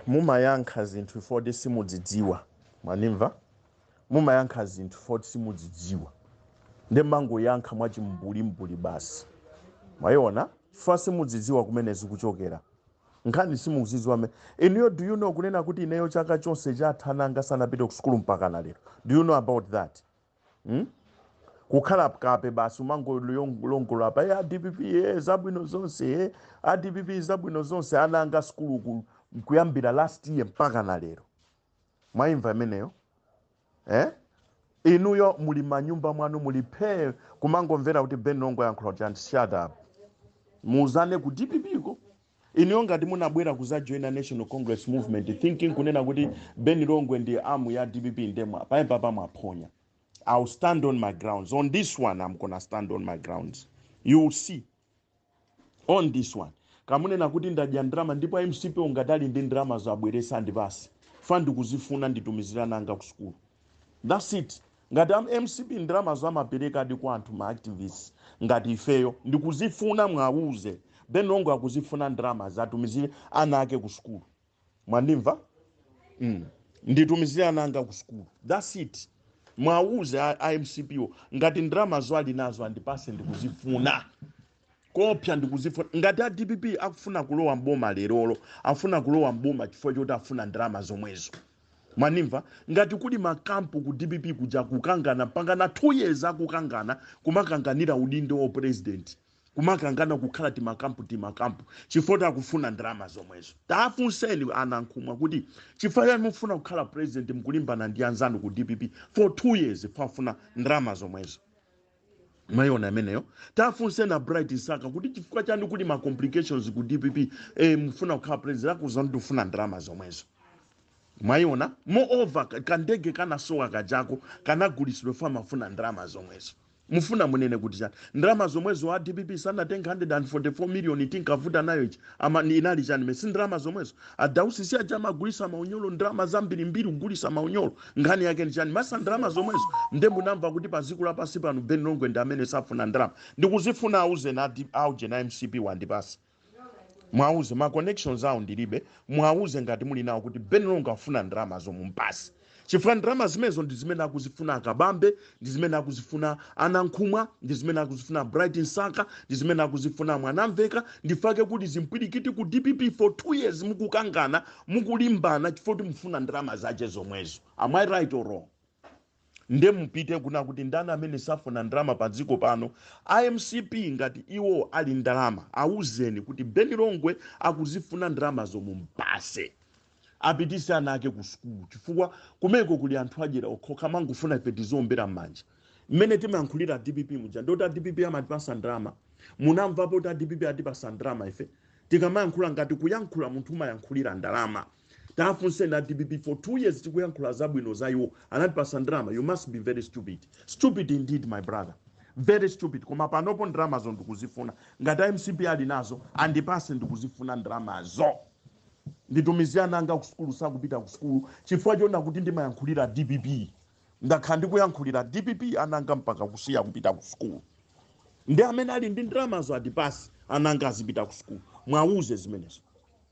mumayankha zinthu foti simudzidziwa mwanimva mumayankha zinthu foti simudzidziwa ndi mangoyankha mwachimbulimbuli basi mwayiona fa simudzidziwa kumene zikuchokera nkhani simudzidziwa inuyo do you know kunena kuti ineyo chaka chonse chathananga sanapite ku sukulu mpaka na lero do you know about that kukhala kape basi umangolongola pa DPP zabwino zonse DPP zabwino zonse ananga sukulu kuyambira last year mpaka na lero mwayimva imeneyo inuyo muli manyumba mwanu muliphe kumangomvera kuti Ben Longwe yankhula chani shut up muzane ku DPP ko inuyo ngati munabwera kuzajoina National Congress Movement thinking kunena kuti Ben Longwe ndi amu ya DPP ndemwa papa mwaponya. I'll stand on my grounds. On this one, I'm going to stand on my grounds. You will see. On this one. Kamunena kuti ndadya ndrama ndipo MCP ungadali ndi ndrama zabweresa ndibasi. Fa ndikuzifuna nditumizira nanga ku school. That's it. Ngati MCP ndrama zamapeleka adi kwa anthu ma activists. Ngati ifeyo ndikuzifuna mwauze. Ben Longwe akuzifuna ndrama zatumizire ana ake ku school. Mwandimva? Nditumizira nanga ku school. That's it. Mwauze IMCPO ngati ndrama zwali nazo andipase ndikuzifuna kopya ndikuzifuna ngati DPP akufuna kulowa mboma lerolo afuna kulowa mboma chifukwa choti afuna ndrama zomwezo mwanimva ngati kuli makampu ku DPP kuja kukangana pangana 2 years akukangana kumakanganira udindo wa president kumakangana kukhala timakampu chifukwa akufuna ndrama zomwezo tafunseni anankhumwa kuti chifukwa mufuna kukhala president mkulimbana ndi anzanu ku DPP for 2 years pafuna ndrama zomwezo mayona imeneyo tafunseni na Bright Saka kuti chifukwa chani kuli ma complications ku DPP mufuna kukhala president akuzana ndifuna ndrama zomwezo mayona moreover kandege kana soka kajako kana gulisidwe fa mafuna ndrama zomwezo mufuna munene kuti chani ndrama zomwezo wa DPP sana 144 million tinkavuta nayo ichi ama inali chani mesi ndrama zomwezo adausi si ajama gulisa maunyolo ndrama zambiri mbiri gulisa maunyolo ngani yake ni chani masa ndrama zomwezo ndembu namva kuti paziko la pasi pano Ben Longwe ndamene safuna ndrama ndikuzifuna auze na auje na MCP wandipasi mwauze ma connections ao ndilibe mwauze ngati muli nawo kuti Ben Longwe afuna ndrama zomumpasi chifukwa ndrama zimezo ndi zimene akuzifuna akabambe ndi zimene akuzifuna anankhumwa ndi zimene akuzifuna Bright Saka ndi zimene akuzifuna mwanamveka ndifake kuti zimpwirikiti ku DPP for 2 years mukukangana mukulimbana chifukwa kuti mfuna ndrama zache zomwezo am I right or wrong nde mpite kuna kuti ndana amene safuna ndrama pa dziko pano IMCP ngati iwo ali ndalama auzeni kuti Ben Longwe akuzifuna ndrama zomumpase apitise anake ku school chifukwa kumeko kuli anthu ajera okhoka mangufuna ife tizombera manja mmene timayankhulira DPP muja ndota DPP amatipasa ndrama munamvapo kuti DPP atipasa ndrama ife tikamayankhula ngati kuyankhula munthu mayankhulira ndalama tafunse na DPP for 2 years tikuyankhula zabwino za iwo anatipasa ndrama you must be very stupid indeed my brother very stupid koma panopo ndrama zo ndikuzifuna ngati MCP ali nazo andipase ndikuzifuna ndrama zo nditumizia nanga ku school sakupita ku school chifukwa chona kuti ndimayankhulira DPP ndakhala ndikuyankhulira DPP ananga mpaka kusiya kupita ku school ndi amene ali ndi ndrama zo adipasi ananga azipita ku school mwauze zimenezo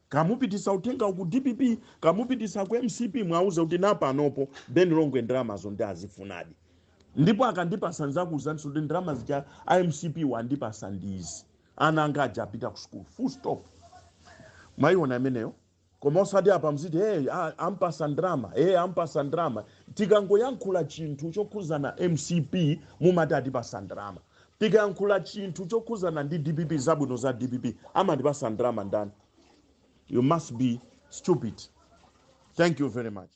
kamupitisa utenga ku DPP kamupitisa ku MCP mwauze kuti napanopo Ben Longwe ndrama zo ndi azifunadi ndipo akandipasa nzakuuzanso kuti ndrama zija IMCP wandipasa ndizi ananga ajapita ku school full stop mwayiona imeneyo koma osati apa mziti ampasa ndrama tikangoyankhula chinthu chokhuzana MCP mumati atipasa ndrama tikayankhula chinthu chokhuzana ndi DPP zabwino za DPP amatipasa ndrama ndani you must be stupid thank you very much